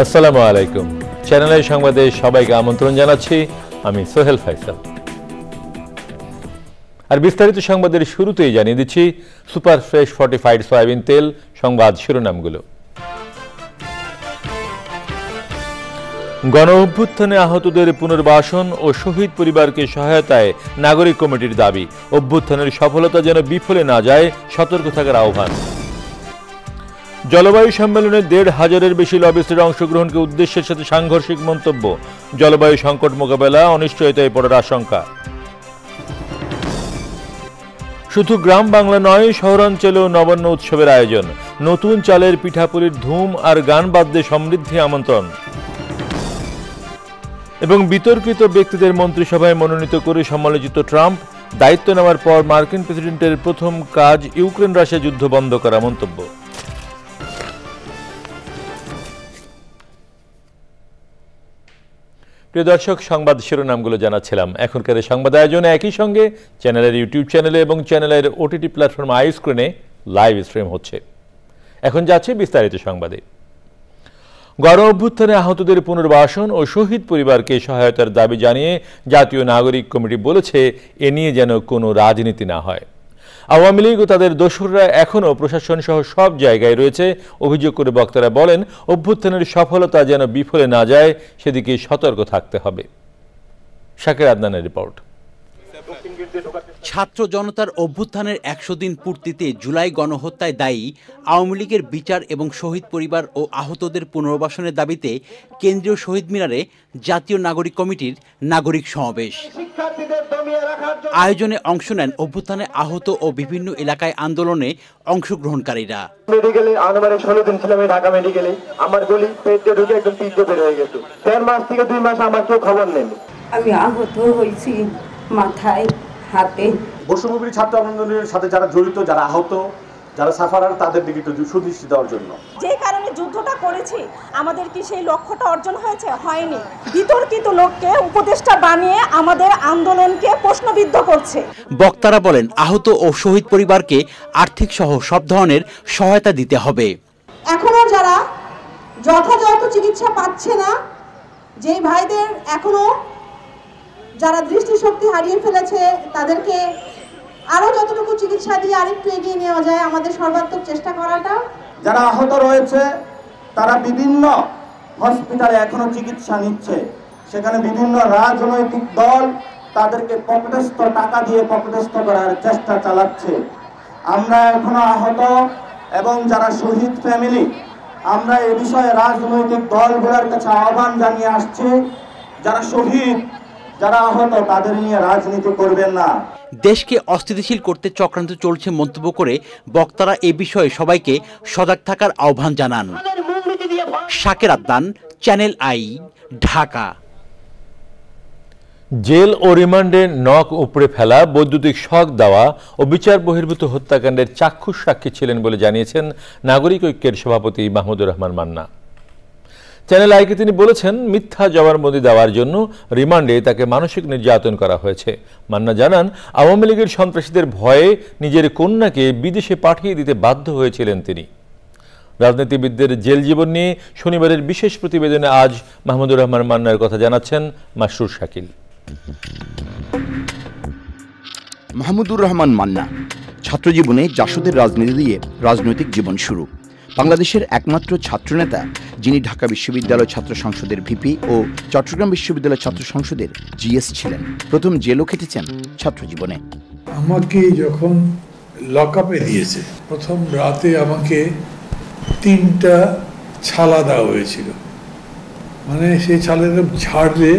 আসসালামু আলাইকুম। চ্যানেলের সংবাদে সবাইকে আমন্ত্রণ জানাচ্ছি। আমি সোহেল ফাইসাল। আর বিস্তারিত সংবাদের শুরুতেই জানিয়ে দিচ্ছি সুপার ফ্রেশ ফর্টিফাইড সয়াবিন তেল সংবাদ শিরোনামগুলো। গণ অভ্যুত্থানে আহতদের পুনর্বাসন ও শহীদ পরিবারকে সহায়তায় নাগরিক কমিটির দাবি। অভ্যুত্থানের সফলতা যেন বিফলে না যায়, সতর্ক থাকার আহ্বান। জলবায়ু সম্মেলনে ১৫০০-এর বেশি লবিস্টের অংশগ্রহণকে উদ্দেশ্যের সাথে সাংঘর্ষিক মন্তব্য। জলবায়ু সংকট মোকাবেলা অনিশ্চয়তায় পড়ার আশঙ্কা। শুধু গ্রাম বাংলা নয়, শহরাঞ্চলেও নবান্ন উৎসবের আয়োজন। নতুন চালের পিঠাপুলির ধুম আর গান বাদ্যে সমৃদ্ধি আমন্ত্রণ। এবং বিতর্কিত ব্যক্তিদের মন্ত্রিসভায় মনোনীত করে সমালোচিত ট্রাম্প। দায়িত্ব নেওয়ার পর মার্কিন প্রেসিডেন্টের প্রথম কাজ ইউক্রেন রাশিয়া যুদ্ধ বন্ধ করা মন্তব্য। প্রিয় দর্শক, সংবাদ শিরোনামগুলো জানাচ্ছিলাম। এখনকার সংবাদ আয়োজনে একই সঙ্গে চ্যানেলের ইউটিউব চ্যানেলে এবং চ্যানেলের ওটিটি প্ল্যাটফর্ম আই স্ক্রিনে লাইভ স্ট্রিম হচ্ছে। এখন যাচ্ছে বিস্তারিত সংবাদে। গণ অভ্যুত্থানে আহতদের পুনর্বাসন ও শহীদ পরিবারকে সহায়তার দাবি জানিয়ে জাতীয় নাগরিক কমিটি বলেছে, এ নিয়ে যেন কোনো রাজনীতি না হয়। আওয়ামী লীগ ও তাদের দোসররা এখনও প্রশাসন সহ সব জায়গায় রয়েছে। অভিযোগ করে বক্তারা বলেন, অভ্যুত্থানের সফলতা যেন বিফলে না যায়, সেদিকে সতর্ক থাকতে হবে। শাকির আদনানের রিপোর্ট। ছাত্র জনতার অভ্যুত্থানের ১০০ দিন পূর্তিতে জুলাই গণহত্যায় দায়ী আওয়ামী লীগের বিচার এবং শহীদ পরিবার ও আহতদের পুনর্বাসনের দাবিতে কেন্দ্রীয় শহীদ মিনারে জাতীয় নাগরিক কমিটির নাগরিক সমাবেশ। আয়োজনে অংশ নেন অভ্যুত্থানে আহত ও বিভিন্ন এলাকায় আন্দোলনে অংশগ্রহণকারীরা। মেডিকেলে আনুমানিক ১৬ দিন ছিলাম ঢাকা মেডিকেলে। আমার গলি পেটে ঢুকে একদম পিঠে বের হয়ে গেছে। ১.৫ মাস থেকে ২ মাস আমার কেউ খবর নেই। আমি আহত হয়েছি মাথায়, হাতে। বৈষম্যবিরোধী ছাত্র আন্দোলনের সাথে যারা জড়িত, যারা আহত, যারা সাফারার, তাদের দিকে একটু সুদৃষ্টি দেওয়ার জন্য। যে কারণে যুদ্ধটা করেছি, আমাদের কি সেই লক্ষ্যটা অর্জন হয়েছে? হয়নি। বিতর্কিত লোককে উপদেষ্টা বানিয়ে আমাদের আন্দোলনকে প্রশ্নবিদ্ধ করছে। বক্তারা বলেন, আহত ও শহীদ পরিবারকে আর্থিক সহ সব ধরনের সহায়তা দিতে হবে। এখনো যারা যথাযথ চিকিৎসা পাচ্ছে না, যেই ভাইদের এখনো যারা দৃষ্টিশক্তি হারিয়ে ফেলেছে, তাদেরকে আরো যতটুকু চিকিৎসা দিয়ে আরেকটু এগিয়ে নেওয়া যায় আমাদের সর্বাত্মক চেষ্টা করাটা। যারা আহত রয়েছে তারা বিভিন্ন হসপিটালে এখনো চিকিৎসা নিচ্ছে। সেখানে বিভিন্ন রাজনৈতিক দল তাদেরকে পকেটস্থ টাকা দিয়ে পকেটস্থ করার চেষ্টা চালাচ্ছে। আমরা এখনো আহত এবং যারা শহীদ ফ্যামিলি, আমরা এ বিষয়ে রাজনৈতিক দলগুলোর কাছে আহ্বান জানিয়ে আসছি, যারা শহীদ, যারা আহত, তাদের নিয়ে রাজনীতি করবেন না। দেশকে অস্থিতিশীল করতে চক্রান্ত চলছে মন্তব্য করে বক্তারা এ বিষয়ে সবাইকে সজাগ থাকার আহ্বান জানান। Shakir Adnan, Channel I, Dhaka. জেল ও রিমান্ডে নখ উপড়ে ফেলা, বৈদ্যুতিক শক দেওয়া ও বিচার বহির্ভূত হত্যাকাণ্ডের চাক্ষুষ সাক্ষী ছিলেন বলে জানিয়েছেন নাগরিক ঐক্যের সভাপতি মাহমুদুর রহমান মান্না। চ্যানেল আইকে তিনি বলেছেন, মিথ্যা জবানবন্দি দেওয়ার জন্য রিমান্ডে তাকে মানসিক নির্যাতন করা হয়েছে। মান্না জানান, আওয়ামী লীগের সন্ত্রাসীদের ভয়ে নিজের কন্যাকে বিদেশে পাঠিয়ে দিতে বাধ্য হয়েছিলেন তিনি। রাজনীতিবিদদের জেল জীবন নিয়ে শনিবারের বিশেষ প্রতিবেদনে আজ মাহমুদুর রহমান মান্নার কথা জানাচ্ছেন মাসরুর শাকিল। মাহমুদুর রহমান মান্না ছাত্রজীবনে জাসদের রাজনীতি দিয়ে রাজনৈতিক জীবন শুরু। বাংলাদেশের একমাত্র ছাত্রনেতা যিনি ঢাকা বিশ্ববিদ্যালয় ছাত্র সংসদের ভিপি ও চট্টগ্রাম বিশ্ববিদ্যালয় ছাত্র সংসদের জিএস ছিলেন। প্রথম জেলও খেটেছেন ছাত্র জীবনে। আমাকে যখন লকআপে দিয়েছে, প্রথম রাতে আমাকে 3টা ছালা দেওয়া হয়েছিল। মানে সেই ছালাটা ঝাড়লে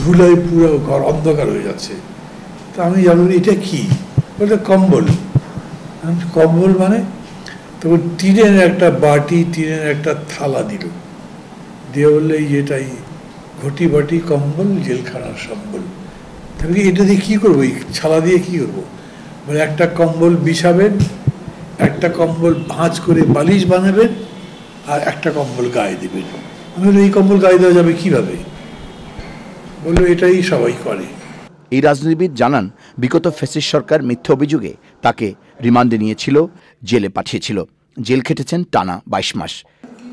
ধুলায় পুরো ঘর অন্ধকার হয়ে যাচ্ছে। তা আমি জানলাম এটা কি, বলতে কম্বল। কম্বল মানে? তখন টিনের একটা বাটি, টিনের একটা থালা দিল, দিয়ে বললে এটাই ঘটি বাটি কম্বল জেলখানার সম্বল। তাহলে এটা দিয়ে কী করবো, এই ছালা দিয়ে কী করবো? বলে একটা কম্বল বিছাবেন, একটা কম্বল ভাঁজ করে বালিশ বানাবেন, আর একটা কম্বল গায়ে দেবেন। আমি বললাম, এই কম্বল গায়ে দেওয়া যাবে কীভাবে? বললো, এটাই সবাই করে। এই রাজনীতিবিদ জানান, বিগত ফ্যাসিস্ট সরকার মিথ্যা অভিযোগে তাকে রিমান্ডে নিয়েছিল, জেলে পাঠিয়েছিল। জেল খেটেছেন টানা 22 মাস।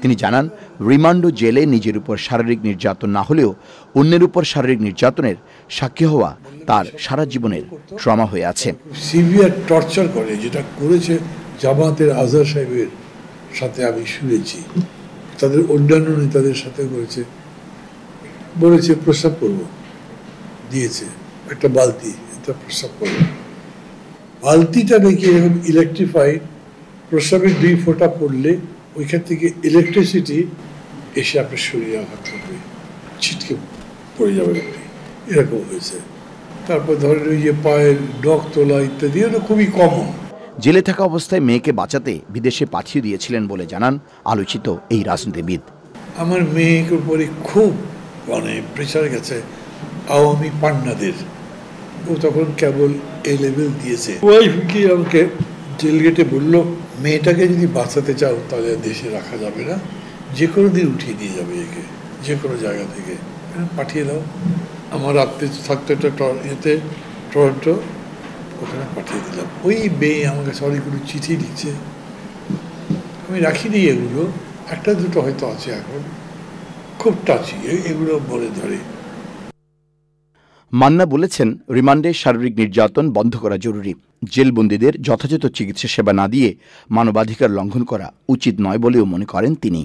তিনি জানান, রিমান্ড ও জেলে নিজের উপর শারীরিক নির্যাতন না হলেও অন্যের উপর শারীরিক নির্যাতনের সাক্ষী হওয়া তার সারা জীবনের ট্রমা হয়ে আছে। সিভিয়ার টর্চার করে, যেটা করেছে জামাতের আজহার সাহেবের সাথে আমি শুনেছি, তাদের অন্যান্য নেতাদের সাথে করেছে। বলেছে প্রস্রাব করব, দিয়েছে একটা বালতি, এটা প্রস্রাব করব। বালতিটা নাকি এরকম ইলেকট্রিফাইড, প্রস্রাবের 2 ফোঁটা পড়লে ওইখান থেকে ইলেকট্রিসিটি এসে আপনার শরীরে আঘাত করবে, ছিটকে পড়ে যাবে, এরকম হয়েছে। তারপর ধরেন ওই যে পায়ের নখ তোলা ইত্যাদি, ওটা খুবই কমন। জেলে থাকা অবস্থায় মেয়েকে বাঁচাতে বিদেশে পাঠিয়ে দিয়েছিলেন বলে জানান আলোচিত এই রাজনীতিবিদ। আমার মেয়ের উপরে খুব প্রেশার গেছে আওয়ামী পান্নাদের। ও তখন কেবল এ লেভেল দিয়েছে। ওয়াইফ গিয়ে আমাকে জেল গেটে বললো, মেয়েটাকে যদি বাঁচাতে চাও তাহলে দেশে রাখা যাবে না, যে কোনো দিন উঠিয়ে নিয়ে যাবে একে, যে কোনো জায়গা থেকে পাঠিয়ে দাও। আমার আত্মীয় থাকতো একটা টরন্টো, ওখানে পাঠিয়ে দিলাম। ওই মেয়ে আমার কাছে অনেকগুলো চিঠি লিখছে, আমি রাখিনি এগুলো, 1-2 হয়তো আছে এখন, খুব টাচি, এগুলো মনে ধরে। মান্না বলেছেন, রিমান্ডে শারীরিক নির্যাতন বন্ধ করা জরুরি। জেলবন্দীদের যথাযথ চিকিৎসা সেবা না দিয়ে মানবাধিকার লঙ্ঘন করা উচিত নয় বলেও মনে করেন তিনি।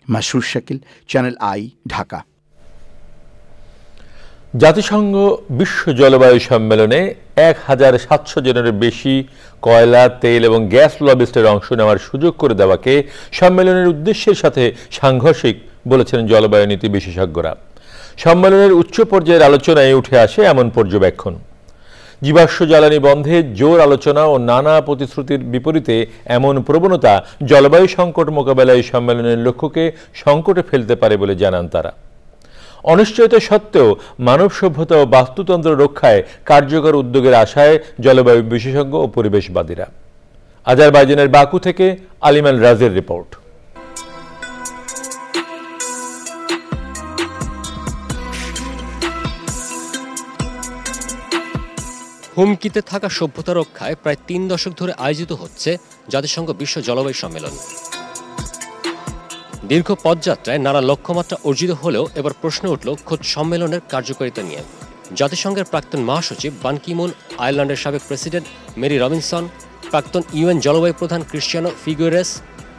Masrur Shakil, channel I, Dhaka. জাতিসংঘ বিশ্ব জলবায়ু সম্মেলনে 1700 জনের বেশি কয়লা, তেল এবং গ্যাস লবিস্টের অংশ নেওয়ার সুযোগ করে দেওয়াকে সম্মেলনের উদ্দেশ্যের সাথে সাংঘর্ষিক বলেছেন জলবায়ু নীতি বিশেষজ্ঞরা। সম্মেলনের উচ্চ পর্যায়ের আলোচনায় উঠে আসে এমন পর্যবেক্ষণ। জীবাশ্ম জ্বালানি বন্ধে জোর আলোচনা ও নানা প্রতিশ্রুতির বিপরীতে এমন প্রবণতা জলবায়ু সংকট মোকাবেলায় সম্মেলনের লক্ষ্যকে সংকটে ফেলতে পারে বলে জানান তারা। অনিশ্চয়তা সত্ত্বেও মানব সভ্যতা ও বাস্তুতন্ত্র রক্ষায় কার্যকর উদ্যোগের আশায় জলবায়ু বিশেষজ্ঞ ও পরিবেশবাদীরা। আজারবাইজানের বাকু থেকে আলিমান রাজের রিপোর্ট। হুমকিতে থাকা সভ্যতা রক্ষায় প্রায় 3 দশক ধরে আয়োজিত হচ্ছে জাতিসংঘ বিশ্ব জলবায়ু সম্মেলন। দীর্ঘ পদযাত্রায় নানা লক্ষ্যমাত্রা অর্জিত হলেও এবার প্রশ্ন উঠল খোদ সম্মেলনের কার্যকারিতা নিয়ে। জাতিসংঘের প্রাক্তন মহাসচিব বান কি মুন, আয়ারল্যান্ডের সাবেক প্রেসিডেন্ট মেরি রবিনসন, প্রাক্তন ইউএন জলবায়ু প্রধান ক্রিশ্চিয়ানো ফিগুয়েরেস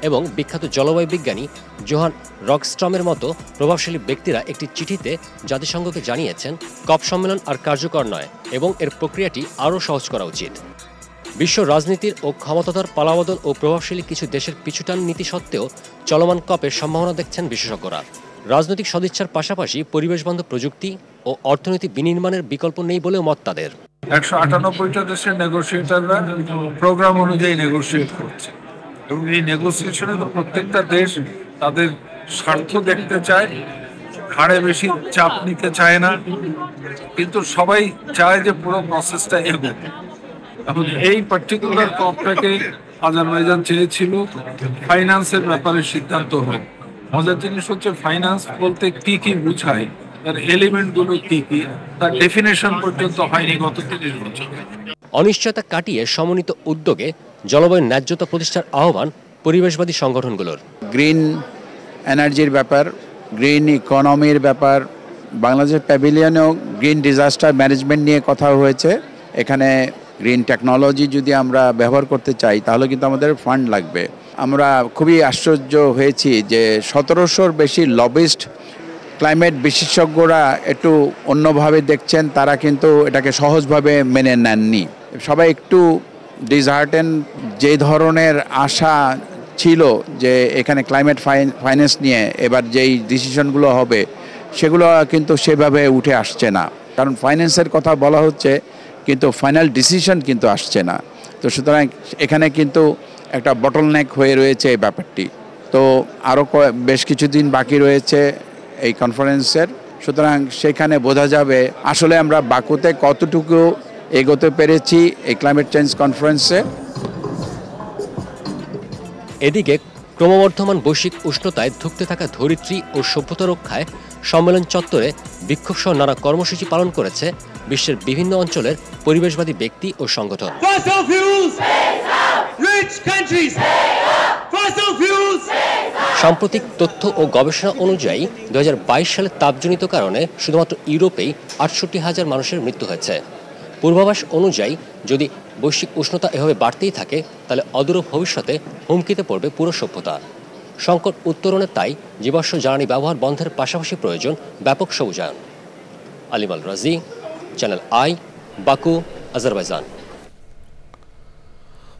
এবং বিখ্যাত জলবায়ু বিজ্ঞানী জোহান রকস্ট্রমের মতো প্রভাবশালী ব্যক্তিরা একটি চিঠিতে জাতিসংঘকে জানিয়েছেন, কপ সম্মেলন আর কার্যকর নয় এবং এর প্রক্রিয়াটি আরও সহজ করা উচিত। বিশ্ব রাজনীতির ও ক্ষমতাধর পালাবদল ও প্রভাবশালী কিছু দেশের পিছুটান নীতি সত্ত্বেও চলমান কপের সম্ভাবনা দেখছেন বিশেষজ্ঞরা। রাজনৈতিক সদিচ্ছার পাশাপাশি পরিবেশবান্ধব প্রযুক্তি ও অর্থনীতি বিনির্মাণের বিকল্প নেই বলেও মত তাদের। 198টা দেশের নেগোসিয়েটাররা প্রোগ্রাম অনুযায়ী নেগোসিয়েট করছে এবং এই নেগোসিয়েশনে তো প্রত্যেকটা দেশ তাদের স্বার্থ দেখতে চায়, ঘাড়ে বেশি চাপ নিতে চায় না, কিন্তু সবাই চায় যে পুরো প্রসেসটা এগোক। এখন এই পার্টিকুলার কপটাকে আজারবাইজান চেয়েছিল ফাইন্যান্সের ব্যাপারে সিদ্ধান্ত হোক। মজার জিনিস হচ্ছে ফাইন্যান্স বলতে কি কি বুঝায়, তার এলিমেন্টগুলো কি কি, তার ডেফিনেশন পর্যন্ত হয়নি গত 30 বছর। অনিশ্চয়তা কাটিয়ে সমন্বিত উদ্যোগে জলবায়ু ন্যায্যতা প্রতিষ্ঠার আহ্বান পরিবেশবাদী সংগঠনগুলোর। গ্রিন এনার্জির ব্যাপার, গ্রিন ইকোনমির ব্যাপার, বাংলাদেশের প্যাভিলিয়নেও গ্রিন ডিজাস্টার ম্যানেজমেন্ট নিয়ে কথা হয়েছে। এখানে গ্রিন টেকনোলজি যদি আমরা ব্যবহার করতে চাই তাহলে কিন্তু আমাদের ফান্ড লাগবে। আমরা খুবই আশ্চর্য হয়েছি যে 1700-র বেশি লবিস্ট, ক্লাইমেট বিশেষজ্ঞরা একটু অন্যভাবে দেখছেন, তারা কিন্তু এটাকে সহজভাবে মেনে নেননি। সবাই একটু ডিসহার্টেন, যে ধরনের আশা ছিল যে এখানে ক্লাইমেট ফাইন্যান্স নিয়ে এবার যেই ডিসিশনগুলো হবে সেগুলো কিন্তু সেভাবে উঠে আসছে না, কারণ ফাইন্যান্সের কথা বলা হচ্ছে কিন্তু ফাইনাল ডিসিশন কিন্তু আসছে না। তো সুতরাং এখানে কিন্তু একটা বটলনেক হয়ে রয়েছে এই ব্যাপারটি। তো আরও বেশ কিছুদিন বাকি রয়েছে এই কনফারেন্সের, সুতরাং সেখানে বোঝা যাবে আসলে আমরা বাকুতে কতটুকু এগোতে পেরেছি এই ক্লাইমেট চেঞ্জ কনফারেন্সে। এদিকে ক্রমবর্ধমান বৈশ্বিক উষ্ণতায় ধুঁকতে থাকা ধরিত্রী ও সভ্যতা রক্ষায় সম্মেলন চত্বরে বিক্ষোভ সহ নানা কর্মসূচি পালন করেছে বিশ্বের বিভিন্ন অঞ্চলের পরিবেশবাদী ব্যক্তি ও সংগঠন। সাম্প্রতিক তথ্য ও গবেষণা অনুযায়ী 2022 সালে তাপজনিত কারণে শুধুমাত্র ইউরোপেই 68,000 মানুষের মৃত্যু হয়েছে। পূর্বাভাস অনুযায়ী যদি বৈশ্বিক উষ্ণতা এভাবে বাড়তেই থাকে তাহলে অদূর ভবিষ্যতে হুমকিতে পড়বে পুরো সভ্যতা। সংকট উত্তরণে তাই জীবাশ্ম জ্বালানি ব্যবহার বন্ধের পাশাপাশি প্রয়োজন ব্যাপক সবুজায়ন। আলিম আল রাজি, চ্যানেল আই, বাকু, আজারবাইজান।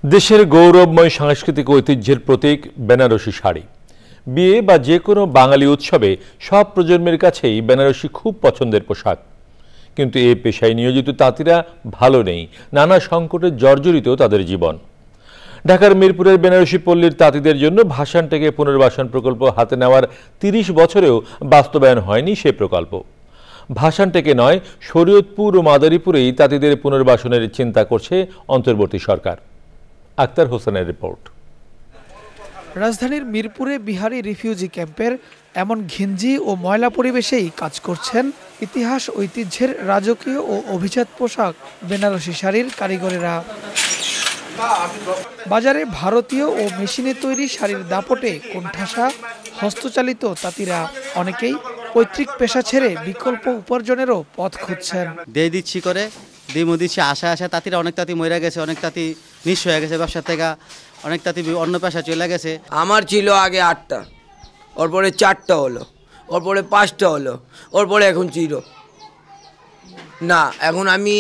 দেশের গৌরবময় সাংস্কৃতিক ঐতিহ্যের প্রতীক বেনারসি শাড়ি। বিয়ে বা যে কোনো বাঙালি উৎসবে সব প্রজন্মের কাছেই বেনারসি খুব পছন্দের পোশাক। কিন্তু এই পেশায় নিয়োজিত তাঁতিরা ভালো নেই, নানা সংকটে জর্জরিত তাদের জীবন। ঢাকার মিরপুরের বেনারসি পল্লীর তাঁতিদের জন্য ভাসান থেকে পুনর্বাসন প্রকল্প হাতে নেওয়ার 30 বছরেও বাস্তবায়ন হয়নি সে প্রকল্প। ভাসান থেকে নয়, শরীয়তপুর ও মাদারীপুরেই তাঁতিদের পুনর্বাসনের চিন্তা করছে অন্তর্বর্তী সরকার। আক্তার হোসেনের রিপোর্ট। রাজধানীর মিরপুরে বিহারি রিফিউজি ক্যাম্পের এমন ঘিঞ্জি ও ময়লা পরিবেশেই কাজ করছেন ইতিহাস ঐতিহ্যের রাজকীয় ও অভিজাত পোশাক বেনারসি শাড়ির কারিগরেরা। বাজারে ভারতীয় ও মেশিনে তৈরি শাড়ির দাপটে কোণঠাসা হস্তচালিত তাঁতিরা অনেকেই পৈতৃক পেশা ছেড়ে বিকল্প উপার্জনেরও পথ খুঁজছেন। দিয়ে দিচ্ছি করে দিমু দিচ্ছি আশা আশা তাঁতিরা অনেক তাঁতি মরে গেছে, অনেক তাঁতি নিঃস্ব হয়ে গেছে ব্যবসা থেকে, অনেক তাঁতি অন্য পেশা চলে গেছে। আমার ছিল আগে 8টা, ওর পরে 4টা হলো, ওর পরে 5টা হলো, ওর পরে এখন 0 না, এখন আমি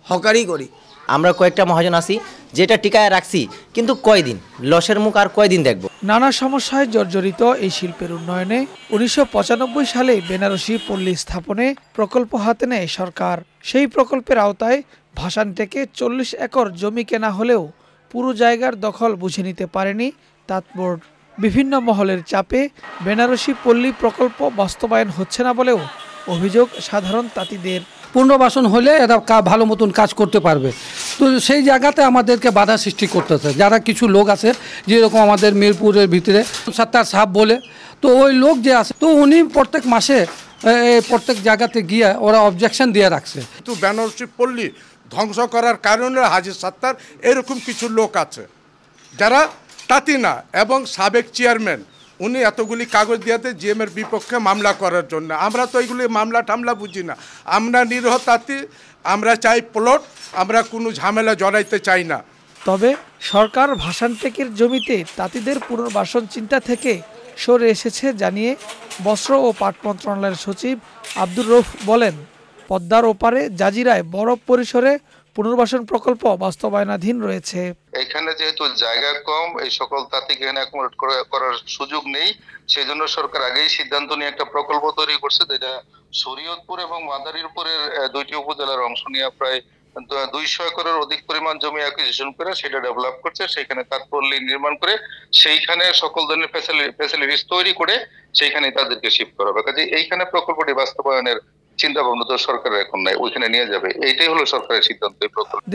হকারি করি। আমরা কয়েকটা মহাজন আছি যেটা টিকায় রাখছি, কিন্তু কয়দিন লসের মুখ আর কয়দিন দেখব। নানা সমস্যায় জর্জরিত এই শিল্পের উন্নয়নে 1995 সালে বেনারসি পল্লী স্থাপনে প্রকল্প হাতে নেয় সরকার। সেই প্রকল্পের আওতায় ভাসান থেকে 40 একর জমি কেনা হলেও পুরো জায়গার দখল বুঝে নিতে পারেনি তাঁত বোর্ড। বিভিন্ন মহলের চাপে বেনারসি পল্লী প্রকল্প বাস্তবায়ন হচ্ছে না বলেও অভিযোগ সাধারণ তাঁতিদের। পুনর্বাসন হলে এরা ভালো মতন কাজ করতে পারবে, তো সেই জায়গাতে আমাদেরকে বাধা সৃষ্টি করতেছে। যারা কিছু লোক আছে যেরকম আমাদের মিরপুরের ভিতরে সত্তার সাহেব বলে, তো ওই লোক যে আছে তো উনি প্রত্যেক মাসে প্রত্যেক জায়গাতে গিয়ে ওরা অবজেকশন দিয়ে রাখছে। তো বেনারসি পল্লী ধ্বংস করার কারণে হাজি সত্তার এরকম কিছু লোক আছে যারা তাঁতি না, এবং সাবেক চেয়ারম্যান উনি এতগুলি কাগজ দিয়েছে জিএমের বিপক্ষে মামলা করার জন্য। আমরা তো এইগুলি মামলা টামলা বুঝি না, আমরা নিরীহ তাঁতি, আমরা চাই প্লট, আমরা কোনো ঝামেলা জড়াইতে চাই না। তবে সরকার ভাসান টেকের জমিতে তাঁতিদের পুনর্বাসন চিন্তা থেকে সরে এসেছে জানিয়ে বস্ত্র ও পাট মন্ত্রণালয়ের সচিব আব্দুর রউফ বলেন, পদ্মার ওপারে জাজিরায় বড় পরিসরে পুনর্বাসন প্রকল্প বাস্তবায়নাধীন রয়েছে। এখানে যেহেতু জায়গা কম, এই সকল তাঁতিকে এখানে অ্যাকোমোডেট করার সুযোগ নেই, সেই জন্য সরকার আগেই সিদ্ধান্ত নিয়ে একটা প্রকল্প তৈরি করছে, যেটা শরীয়তপুর এবং মাদারীপুরের 2টি উপজেলার অংশ নিয়ে প্রায় 200 একরের অধিক পরিমাণ জমি অ্যাকুইজিশন করে সেটা ডেভেলপ করছে। সেখানে তাঁতপল্লী নির্মাণ করে সেইখানে সকল ধরনের ফ্যাসিলিটিস তৈরি করে সেইখানে তাদেরকে শিফট করা হবে। কাজে এইখানে প্রকল্পটি বাস্তবায়নের চিন্তা ভাবনা তো সরকারের এখন নাই, ওইখানে নিয়ে যাবে, এইটাই হলো সরকারের সিদ্ধান্ত।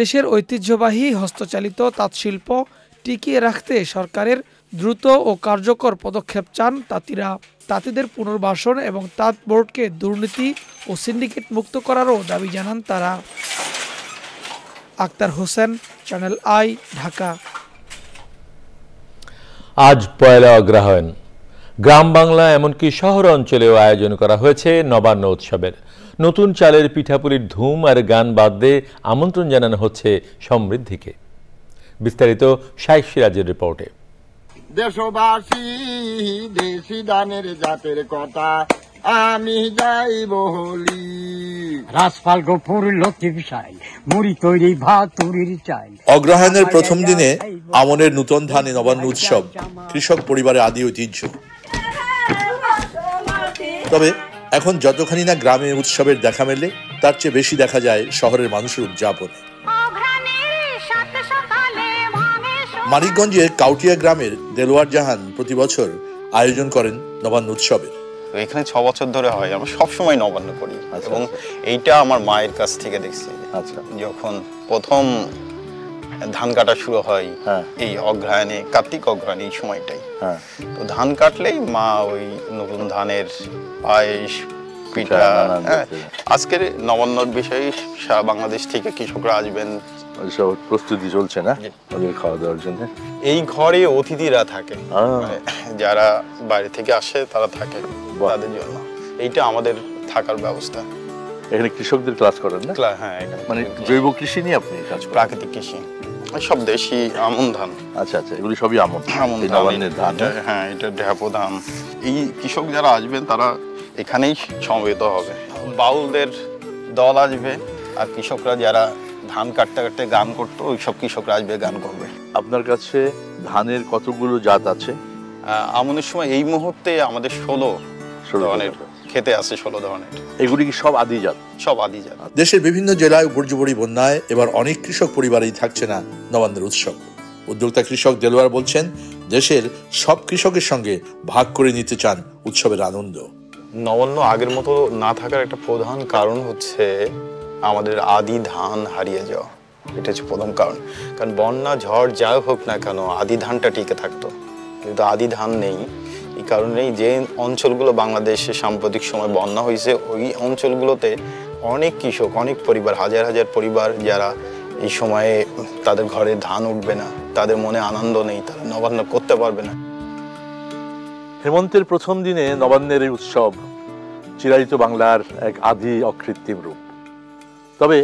দেশের ঐতিহ্যবাহী হস্তচালিত তাঁত শিল্প টিকিয়ে রাখতে সরকারের দ্রুত ও কার্যকর পদক্ষেপ চান তাঁতিরা। তাঁতিদের পুনর্বাসন এবং তাঁত বোর্ডকে দুর্নীতি ও সিন্ডিকেট মুক্ত করারও দাবি জানান তারা। Akhtar Hossain, Channel I, Dhaka. আজ পয়লা অগ্রহায়ণ। গ্রাম বাংলা এমনকি শহর অঞ্চলেও আয়োজন করা হয়েছে নবান্ন উৎসবের। নতুন চালের পিঠাপুলির ধুম আর গান বাদ্যে আমন্ত্রণ জানানো হচ্ছে সমৃদ্ধিকে। বিস্তারিত শাইখ সিরাজের রিপোর্টে। দেশবাসী দেশি দানের জাতের কথা আমি যাই বলি, রাসফাল গোপুর লতিফ সাইল মুড়ি তৈরি ভাত তুরির চাই। অগ্রহায়ণের প্রথম দিনে আমনের নূতন ধানে নবান্ন উৎসব কৃষক পরিবারের আদি ঐতিহ্য। তবে এখন যতখানি না গ্রামে উৎসবের দেখা মেলে, তার চেয়ে বেশি দেখা যায় শহরের মানুষের উদযাপনে। মানিকগঞ্জের কাউটিয়া গ্রামের দেলোয়ার জাহান প্রতি বছর আয়োজন করেন নবান্ন উৎসবের। এখানে 6 বছর ধরে হয়, আমরা সবসময় নবান্ন করি এবং এইটা আমার মায়ের কাছ থেকে দেখছি। আচ্ছা, যখন প্রথম ধান কাটা শুরু হয় এই অগ্রহায়ণে, কার্তিক অগ্রহায়ণ এই সময়টাই, তো ধান কাটলেই মা ওই নতুন ধানের পায়েস পিঠা। আজকের নবান্নর বিষয়ে সারা বাংলাদেশ থেকে কৃষকরা আসবেন, সব প্রস্তুতি চলছে না ওদের খাওয়া দাওয়ার জন্য। এই ঘরে অতিথিরা থাকে, যারা বাইরে থেকে আসে তারা থাকে তাদের জন্য। এইটা আমাদের থাকার ব্যবস্থা। এখানে কৃষকদের ক্লাস করেন না? হ্যাঁ, মানে জৈব কৃষি নিয়ে আপনি কাজ করেন? প্রাকৃতিক কৃষি, সব দেশি আমন ধান। আচ্ছা আচ্ছা, এগুলি সবই আমন নবান্নের ধান। হ্যাঁ, এটা ঢ্যাপো ধান। এই কৃষক যারা আসবেন তারা এখানেই সমবেত হবে। বাউলদের দল আসবে, আর কৃষকরা যারা ধান কাটতে কাটতে গান করতো ওই সব কৃষকরা আসবে, গান করবে। আপনার কাছে ধানের কতগুলো জাত আছে? আমনের সময় এই মুহূর্তে আমাদের 16 ধরনের খেতে আছে, 16 ধরনের। এগুলি কি সব আদিজাত? সব আদিজাত। দেশের বিভিন্ন জেলায় উপর্যুপরি বন্যায় এবার অনেক কৃষক পরিবারেই থাকছে না নবান্নের উৎসব। উদ্যোক্তা কৃষক দেলোয়ার বলছেন, দেশের সব কৃষকের সঙ্গে ভাগ করে নিতে চান উৎসবের আনন্দ। নবান্ন আগের মতো না থাকার একটা প্রধান কারণ হচ্ছে আমাদের আদি ধান হারিয়ে যাওয়া। এটা হচ্ছে প্রথম কারণ। কারণ বন্যা ঝড় যাই হোক না কেন আদি ধানটা টিকে থাকতো, কিন্তু আদি ধান নেই। এই কারণেই যে অঞ্চলগুলো বাংলাদেশে সাম্প্রতিক সময় বন্যা হয়েছে ওই অঞ্চলগুলোতে অনেক কৃষক, অনেক পরিবার, হাজার হাজার পরিবার যারা এই সময়ে তাদের ঘরে ধান উঠবে না, তাদের মনে আনন্দ নেই, তারা নবান্ন করতে পারবে না। হেমন্তের প্রথম দিনে নবান্নের এই উৎসব চিরায়িত বাংলার এক আদি অকৃত্রিম রূপ। তবে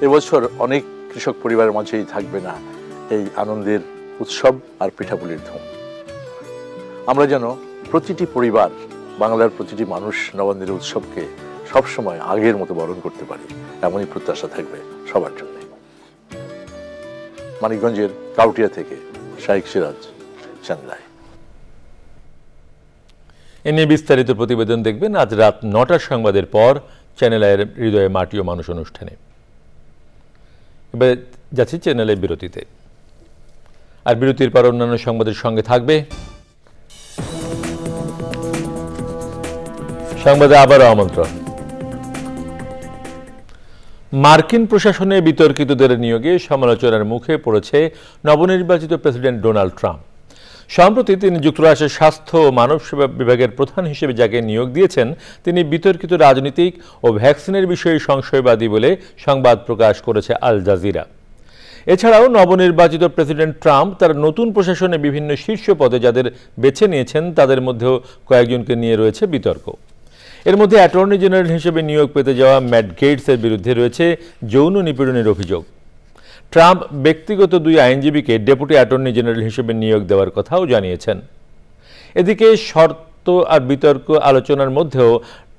এবছর অনেক কৃষক পরিবারের মাঝেই থাকবে না এই আনন্দের উৎসব আর পিঠাপুলির ধুম। আমরা যেন প্রতিটি পরিবার, বাংলার প্রতিটি মানুষ নবান্নের উৎসবকে সবসময় আগের মতো বরণ করতে পারি, এমনই প্রত্যাশা থাকবে সবার জন্য। মানিকগঞ্জের কাউটিয়া থেকে শাইখ সিরাজ, চ্যানেল। এ নিয়ে বিস্তারিত প্রতিবেদন দেখবেন আজ রাত 9টার সংবাদের পর চ্যানেলের হৃদয়ে মাটি ও মানুষ অনুষ্ঠানে। এবার যাচ্ছি চ্যানেলের বিরতিতে, আর বিরতির পর অন্যান্য সংবাদের সঙ্গে থাকবে সংবাদে আবারও আমন্ত্রণ। মার্কিন প্রশাসনে বিতর্কিতদের নিয়োগে সমালোচনার মুখে পড়েছে নবনির্বাচিত প্রেসিডেন্ট ডোনাল্ড ট্রাম্প। সম্প্রতি তিনি যুক্তরাষ্ট্রের স্বাস্থ্য ও মানব সেবা বিভাগের প্রধান হিসেবে যাকে নিয়োগ দিয়েছেন তিনি বিতর্কিত রাজনীতিক ও ভ্যাকসিনের বিষয়ে সংশয়বাদী বলে সংবাদ প্রকাশ করেছে আল জাজিরা। এছাড়াও নবনির্বাচিত প্রেসিডেন্ট ট্রাম্প তার নতুন প্রশাসনে বিভিন্ন শীর্ষ পদে যাদের বেছে নিয়েছেন তাদের মধ্যেও কয়েকজনকে নিয়ে রয়েছে বিতর্ক। এর মধ্যে অ্যাটর্নি জেনারেল হিসেবে নিয়োগ পেতে যাওয়া ম্যাট গেটসের বিরুদ্ধে রয়েছে যৌন নিপীড়নের অভিযোগ। ট্রাম্প ব্যক্তিগত 2 আইনজীবীকে ডেপুটি অ্যাটর্নি জেনারেল হিসেবে নিয়োগ দেওয়ার কথাও জানিয়েছেন। এদিকে শর্ত আর বিতর্ক আলোচনার মধ্যেও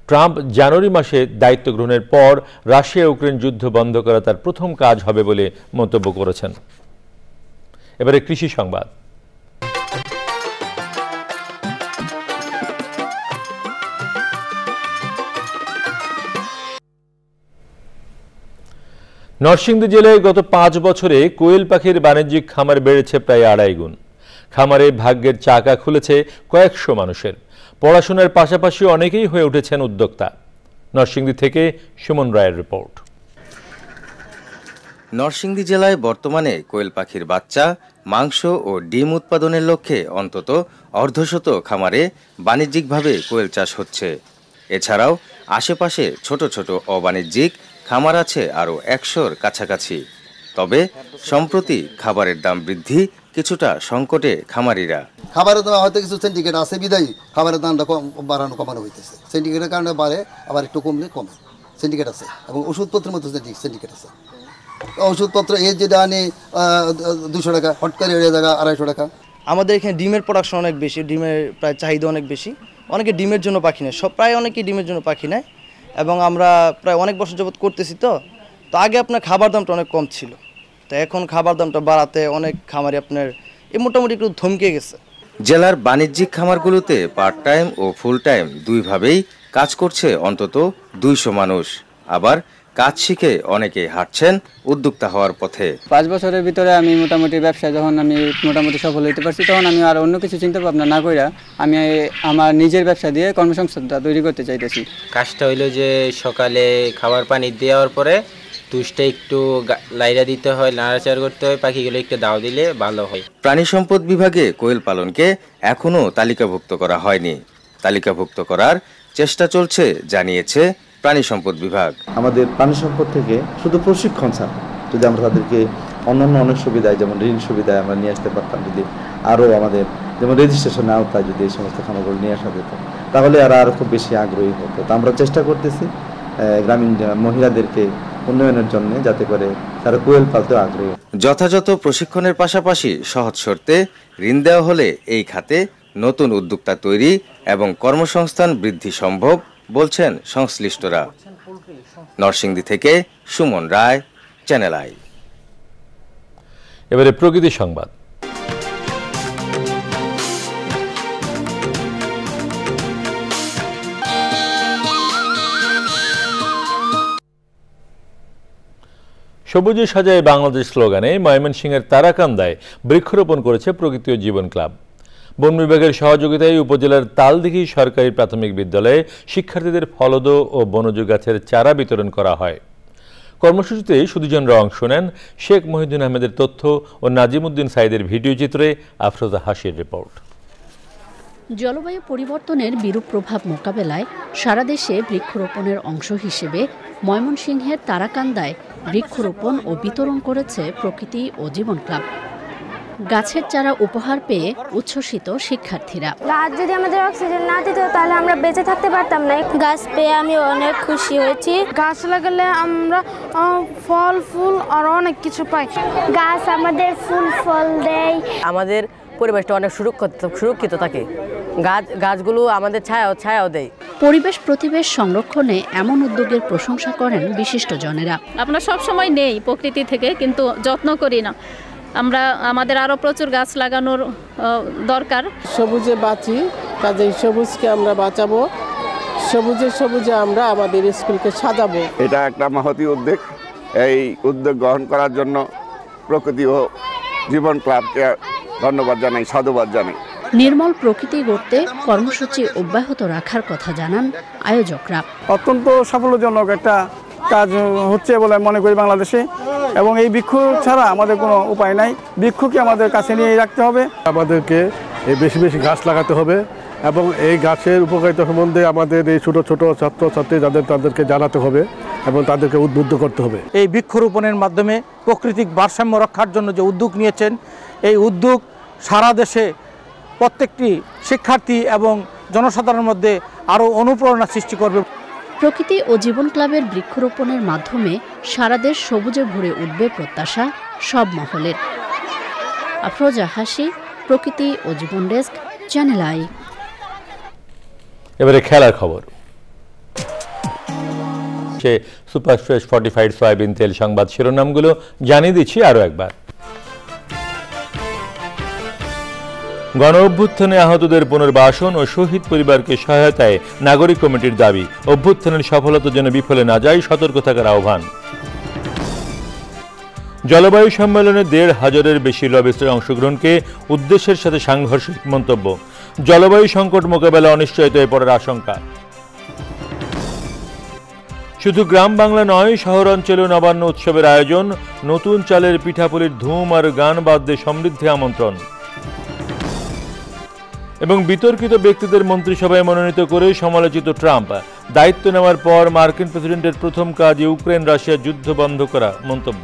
ট্রাম্প জানুয়ারি মাসে দায়িত্ব গ্রহণের পর রাশিয়া ইউক্রেন যুদ্ধ বন্ধ করা তার প্রথম কাজ হবে বলে মন্তব্য করেছেন। এবারে কৃষি সংবাদ। নরসিংদী জেলায় গত 5 বছরে কোয়েল পাখির বাণিজ্যিক খামার বেড়েছে প্রায় 2.5 গুণ। খামারে ভাগ্যের চাকা খুলেছে কয়েকশো মানুষের। পড়াশোনার পাশাপাশি অনেকেই হয়ে উঠেছেন উদ্যোক্তা। নরসিংদী থেকে সুমন রায়ের রিপোর্ট। নরসিংদী জেলায় বর্তমানে কোয়েল পাখির বাচ্চা, মাংস ও ডিম উৎপাদনের লক্ষ্যে অন্তত অর্ধশত খামারে বাণিজ্যিকভাবে কোয়েল চাষ হচ্ছে। এছাড়াও আশেপাশে ছোট ছোট অবাণিজ্যিক খামার আছে আরও 100-র কাছাকাছি। তবে সম্প্রতি খাবারের দাম বৃদ্ধি কিছুটা সংকটে খামারিরা। খাবারের দাম হয়তো কিছু সিন্ডিকেট আছে বিদায়ী খাবারের দামটা কমানো হইতেছে। সিন্ডিকেটের কারণে বাড়ে, আবার একটু কমলে কমে। সিন্ডিকেট আছে এবং ওষুধপত্রের মধ্যে সিন্ডিকেট আছে। ওষুধপত্র এর যেটা আনি 200 টাকা, হট করে এড়িয়ে জায়গা 250 টাকা। আমাদের এখানে ডিমের প্রোডাকশন অনেক বেশি, ডিমের প্রায় চাহিদা অনেক বেশি। অনেকে ডিমের জন্য পাখি নেয়, প্রায় অনেকেই ডিমের জন্য পাখি নেয় এবং আমরা প্রায় অনেক বছর যাবত করতেছি। তো আগে আপনার খাবার দামটা অনেক কম ছিল, তো এখন খাবার দামটা বাড়াতে অনেক খামারি আপনার মোটামুটি একটু থমকে গেছে। জেলার বাণিজ্যিক খামারগুলোতে পার্ট টাইম ও ফুল টাইম দুইভাবেই কাজ করছে অন্তত 200 মানুষ। আবার কাজ শিখে অনেকে হাঁটছেন উদ্যোক্তা হওয়ার পথে। 5 বছরের ভিতরে আমি মোটামুটি ব্যবসায় যখন আমি মোটামুটি সফল হতে পারছি, তখন আমি আর অন্য কিছু চিন্তা ভাবনা না কইরা আমি আমার নিজের ব্যবসা দিয়ে কর্মসংস্থানটা তৈরি করতে চাইতেছি। কাজটা হইলো যে সকালে খাবার পানি দেওয়ার পরে তুষটা একটু লাইরা দিতে হয়, নাড়াচাড়া করতে হয়, পাখিগুলো একটু দাও দিলে ভালো হয়। প্রাণী সম্পদ বিভাগে কোয়েল পালনকে এখনও তালিকাভুক্ত করা হয়নি। তালিকাভুক্ত করার চেষ্টা চলছে জানিয়েছে প্রাণী সম্পদ বিভাগ। আমাদের প্রাণী সম্পদ থেকে শুধু প্রশিক্ষণ ছাড়া যদি আমরা তাদেরকে অন্যান্য অনেক সুবিধায় যেমন ঋণ সুবিধায় আমরা নিয়ে আসতে পারতাম, যদি আরও আমাদের যেমন রেজিস্ট্রেশনের আওতায় যদি এই সমস্ত খামারগুলো নিয়ে আসা যেত তাহলে আরও খুব বেশি আগ্রহী হতো। তো আমরা চেষ্টা করতেছি গ্রামীণ মহিলাদেরকে উন্নয়নের জন্য যাতে করে তারা কোয়েল পালতে আগ্রহী। যথাযথ প্রশিক্ষণের পাশাপাশি সহজ শর্তে ঋণ দেওয়া হলে এই খাতে নতুন উদ্যোক্তা তৈরি এবং কর্মসংস্থান বৃদ্ধি সম্ভব বলছেন সংশ্লিষ্টরা। নরসিংদী থেকে সুমন রায়, চ্যানেল আই। এবারে প্রকৃতি সংবাদ। সবুজে সাজায় বাংলাদেশ স্লোগানে ময়মনসিংহের তারাকান্দায় বৃক্ষরোপণ করেছে প্রকৃতি ও জীবন ক্লাব। বন বিভাগের সহযোগিতায় উপজেলার তালদিঘি সরকারি প্রাথমিক বিদ্যালয়ে শিক্ষার্থীদের ফলদ ও বনজ গাছের চারা বিতরণ করা হয়। কর্মসূচিতে সুধীজনরা অংশ নেন। শেখ মহিউদ্দিন আহমেদের তথ্য ও নাজিমুদ্দিন সাইদের ভিডিও চিত্রে আফরোজা হাসির রিপোর্ট। জলবায়ু পরিবর্তনের বিরূপ প্রভাব মোকাবেলায় সারা দেশে বৃক্ষরোপণের অংশ হিসেবে ময়মনসিংহের তারাকান্দায় বৃক্ষরোপণ ও বিতরণ করেছে প্রকৃতি ও জীবন ক্লাব। গাছের চারা উপহার পেয়ে উচ্ছ্বসিত শিক্ষার্থীরা। গাছ যদি আমাদের অক্সিজেন না দিত তাহলে আমরা বেঁচে থাকতে পারতাম না। গাছ পেয়ে আমি অনেক খুশি হয়েছি। গাছ লাগালে আমরা ফল ফুল আর অনেক কিছু পাই। গাছ আমাদের ফুল ফল দেয়। আমাদের পরিবেশটা অনেক সুরক্ষিত থাকে। গাছগুলো আমাদের ছায়াও দেয়। পরিবেশ প্রতিবেশ সংরক্ষণে এমন উদ্যোগের প্রশংসা করেন বিশিষ্টজনেরা। আমরা সব সময় নেই প্রকৃতি থেকে, কিন্তু যত্ন করি না। আমাদের আরো প্রচুর গাছ লাগানোর দরকার। সবুজে বাঁচি, কাজেই সবুজকে আমরা বাঁচাবো। সবুজে আমরা আমাদের স্কুলকে সাজাবো। এটা একটা মহতি উদ্যোগ। এই উদ্যোগ গ্রহণ করার জন্য প্রকৃতি ও জীবন ক্লাবকে ধন্যবাদ জানাই, সাধুবাদ জানাই। নির্মল প্রকৃতি গড়তে কর্মসূচি অব্যাহত রাখার কথা জানান আয়োজকরা। অত্যন্ত সাফল্যজনক একটা কাজ হচ্ছে বলে মনে করি বাংলাদেশে, এবং এই বৃক্ষ ছাড়া আমাদের কোনো উপায় নাই। বৃক্ষকে আমাদের কাছে নিয়ে রাখতে হবে। আমাদেরকে বেশি বেশি গাছ লাগাতে হবে এবং এই গাছের উপকারিতা সম্বন্ধে আমাদের এই ছোট ছোট ছাত্রছাত্রী তাদেরকে জানাতে হবে এবং তাদেরকে উদ্বুদ্ধ করতে হবে। এই বৃক্ষরোপণের মাধ্যমে প্রাকৃতিক ভারসাম্য রক্ষার জন্য যে উদ্যোগ নিয়েছেন, এই উদ্যোগ সারা দেশে প্রত্যেকটি শিক্ষার্থী এবং জনসাধারণের মধ্যে আরও অনুপ্রেরণা সৃষ্টি করবে। প্রকৃতি ও জীবন ক্লাবের বৃক্ষরোপণের মাধ্যমে সারা দেশ সবুজে ভরে উঠবে প্রত্যাশা সব মহলের। আফরোজা হাসি, প্রকৃতি ও জীবন ডেস্ক, চ্যানেল আই। এবারে খেলার খবর। সুপার ফ্রেশ ফর্টিফাইড সয়াবিন তেল সংবাদ শিরোনামগুলো জানিয়ে দিচ্ছি আরও একবার। গণ অভ্যুত্থানে আহতদের পুনর্বাসন ও শহীদ পরিবারকে সহায়তায় নাগরিক কমিটির দাবি। অভ্যুত্থানের সফলতা যেন বিফলে না যায়, সতর্ক থাকার আহ্বান। জলবায়ু সম্মেলনে ১৫০০-এর বেশি লবিস্টের অংশগ্রহণকে উদ্দেশ্যের সাথে সাংঘর্ষিক মন্তব্য। জলবায়ু সংকট মোকাবেলা অনিশ্চয়তায় পড়ার আশঙ্কা। শুধু গ্রাম বাংলা নয়, শহর অঞ্চলেও নবান্ন উৎসবের আয়োজন। নতুন চালের পিঠাপুলির ধুম আর গান বাদ্যে সমৃদ্ধি আমন্ত্রণ। এবং বিতর্কিত ব্যক্তিদের মন্ত্রিসভায় মনোনীত করে সমালোচিত ট্রাম্প। দায়িত্ব নেওয়ার পর মার্কিন প্রেসিডেন্টের প্রথম কাজ ইউক্রেন রাশিয়া যুদ্ধ বন্ধ করা, মন্তব্য।